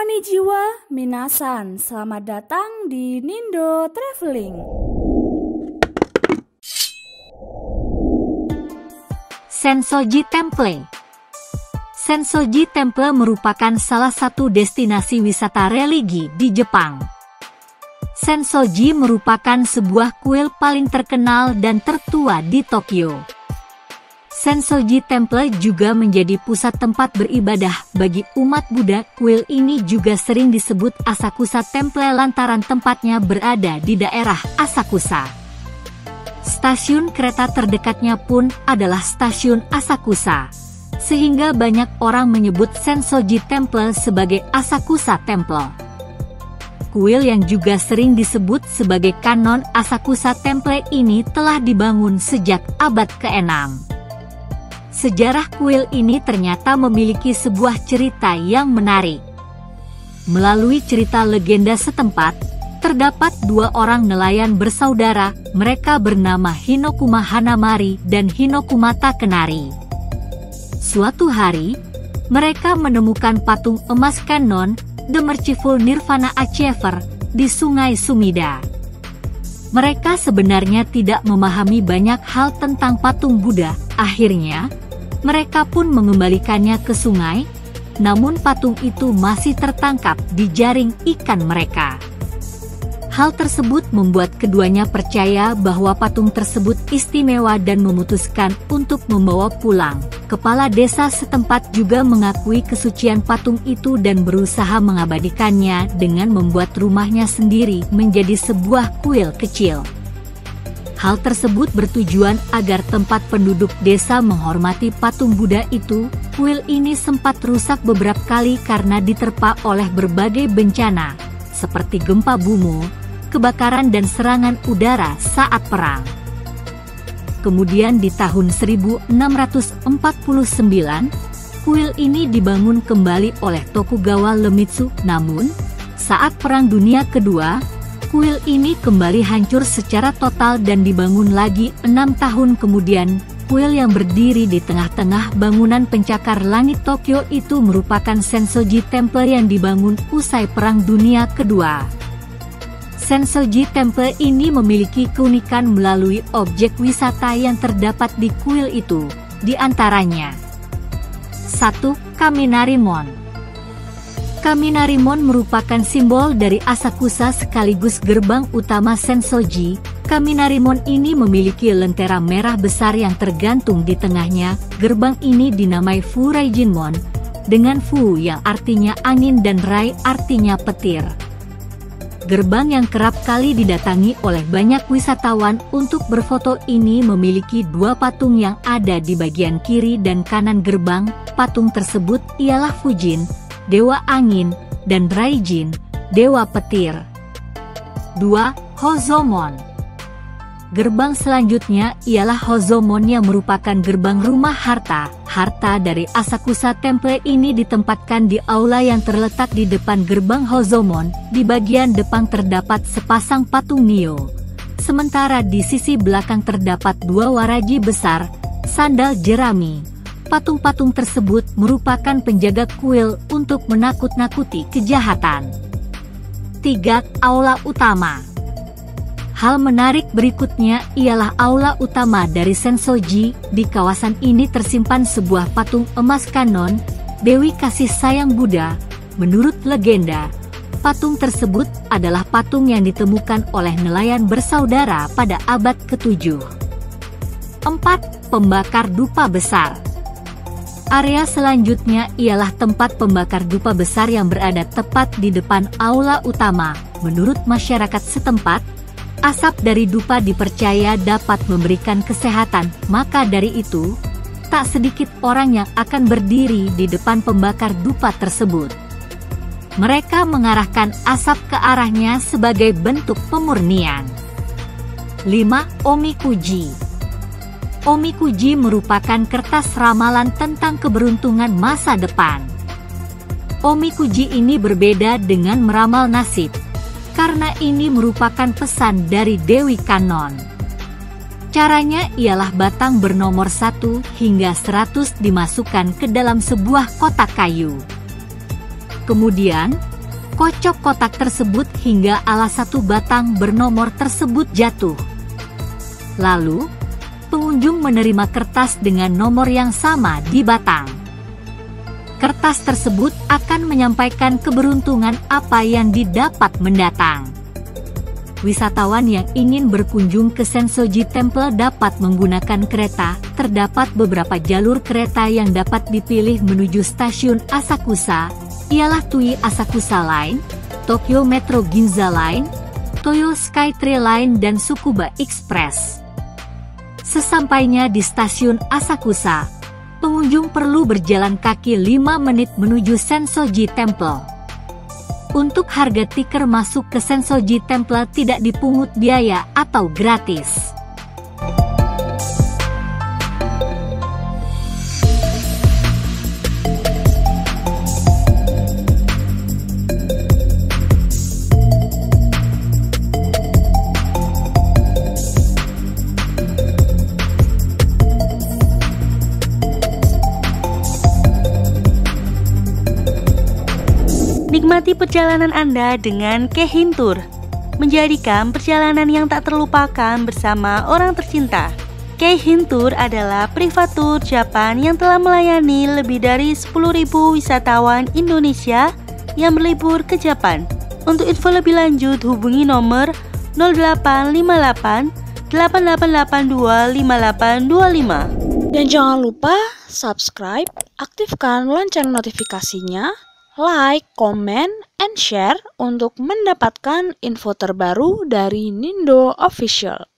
Konnichiwa, minasan. Selamat datang di Nindo Traveling. Sensoji Temple. Sensoji Temple merupakan salah satu destinasi wisata religi di Jepang. Sensoji merupakan sebuah kuil paling terkenal dan tertua di Tokyo. Sensoji Temple juga menjadi pusat tempat beribadah bagi umat Buddha. Kuil ini juga sering disebut Asakusa Temple lantaran tempatnya berada di daerah Asakusa. Stasiun kereta terdekatnya pun adalah stasiun Asakusa, sehingga banyak orang menyebut Sensoji Temple sebagai Asakusa Temple. Kuil yang juga sering disebut sebagai Kanon Asakusa Temple ini telah dibangun sejak abad ke-6. Sejarah kuil ini ternyata memiliki sebuah cerita yang menarik. Melalui cerita legenda setempat, terdapat dua orang nelayan bersaudara, mereka bernama Hinokuma Hanamari dan Hinokuma Takenari. Suatu hari, mereka menemukan patung emas Kanon, The Merciful Nirvana Achiever, di Sungai Sumida. Mereka sebenarnya tidak memahami banyak hal tentang patung Buddha. Akhirnya, mereka pun mengembalikannya ke sungai, namun patung itu masih tertangkap di jaring ikan mereka. Hal tersebut membuat keduanya percaya bahwa patung tersebut istimewa dan memutuskan untuk membawa pulang. Kepala desa setempat juga mengakui kesucian patung itu dan berusaha mengabadikannya dengan membuat rumahnya sendiri menjadi sebuah kuil kecil. Hal tersebut bertujuan agar tempat penduduk desa menghormati patung Buddha itu. Kuil ini sempat rusak beberapa kali karena diterpa oleh berbagai bencana, seperti gempa bumi, kebakaran dan serangan udara saat perang. Kemudian di tahun 1649, kuil ini dibangun kembali oleh Tokugawa Iemitsu. Namun, saat Perang Dunia Kedua, kuil ini kembali hancur secara total dan dibangun lagi 6 tahun kemudian. Kuil yang berdiri di tengah-tengah bangunan pencakar langit Tokyo itu merupakan Sensoji Temple yang dibangun usai Perang Dunia Kedua. Sensoji Temple ini memiliki keunikan melalui objek wisata yang terdapat di kuil itu, di antaranya 1. Kaminarimon. Kaminarimon merupakan simbol dari Asakusa sekaligus gerbang utama Sensoji. Kaminarimon ini memiliki lentera merah besar yang tergantung di tengahnya. Gerbang ini dinamai Furaijinmon, dengan Fu yang artinya angin dan Rai artinya petir. Gerbang yang kerap kali didatangi oleh banyak wisatawan untuk berfoto ini memiliki dua patung yang ada di bagian kiri dan kanan gerbang. Patung tersebut ialah Fujin, Dewa Angin, dan Raijin, Dewa Petir. 2. Hozomon. Gerbang selanjutnya ialah Hozomon yang merupakan gerbang rumah harta. Harta dari Asakusa Temple ini ditempatkan di aula yang terletak di depan gerbang Hozomon. Di bagian depan terdapat sepasang patung Nio. Sementara di sisi belakang terdapat dua waraji besar, sandal jerami. Patung-patung tersebut merupakan penjaga kuil untuk menakut-nakuti kejahatan. 3. Aula utama. Hal menarik berikutnya ialah aula utama dari Sensoji. Di kawasan ini tersimpan sebuah patung emas Kanon, Dewi Kasih Sayang Buddha. Menurut legenda, patung tersebut adalah patung yang ditemukan oleh nelayan bersaudara pada abad ke-7. 4. Pembakar dupa besar. Area selanjutnya ialah tempat pembakar dupa besar yang berada tepat di depan aula utama. Menurut masyarakat setempat, asap dari dupa dipercaya dapat memberikan kesehatan, maka dari itu, tak sedikit orang yang akan berdiri di depan pembakar dupa tersebut. Mereka mengarahkan asap ke arahnya sebagai bentuk pemurnian. 5. Omikuji. Omikuji merupakan kertas ramalan tentang keberuntungan masa depan. Omikuji ini berbeda dengan meramal nasib, karena ini merupakan pesan dari Dewi Kanon. Caranya ialah batang bernomor 1 hingga 100 dimasukkan ke dalam sebuah kotak kayu. Kemudian, kocok kotak tersebut hingga alas satu batang bernomor tersebut jatuh. Lalu, pengunjung menerima kertas dengan nomor yang sama di batang. Kertas tersebut akan menyampaikan keberuntungan apa yang didapat mendatang. Wisatawan yang ingin berkunjung ke Sensoji Temple dapat menggunakan kereta. Terdapat beberapa jalur kereta yang dapat dipilih menuju stasiun Asakusa, ialah Tui Asakusa Line, Tokyo Metro Ginza Line, Toyo Skytree Line, dan Tsukuba Express. Sesampainya di stasiun Asakusa, pengunjung perlu berjalan kaki 5 menit menuju Sensoji Temple. Untuk harga tiket masuk ke Sensoji Temple tidak dipungut biaya atau gratis. Nikmati perjalanan Anda dengan Keihin Tour. Menjadikan perjalanan yang tak terlupakan bersama orang tercinta. Keihin Tour adalah privat tour Jepang yang telah melayani lebih dari 10.000 wisatawan Indonesia yang berlibur ke Jepang. Untuk info lebih lanjut hubungi nomor 0858 8882 5825. Dan jangan lupa subscribe, aktifkan lonceng notifikasinya, like, comment, and share untuk mendapatkan info terbaru dari Nindo Official.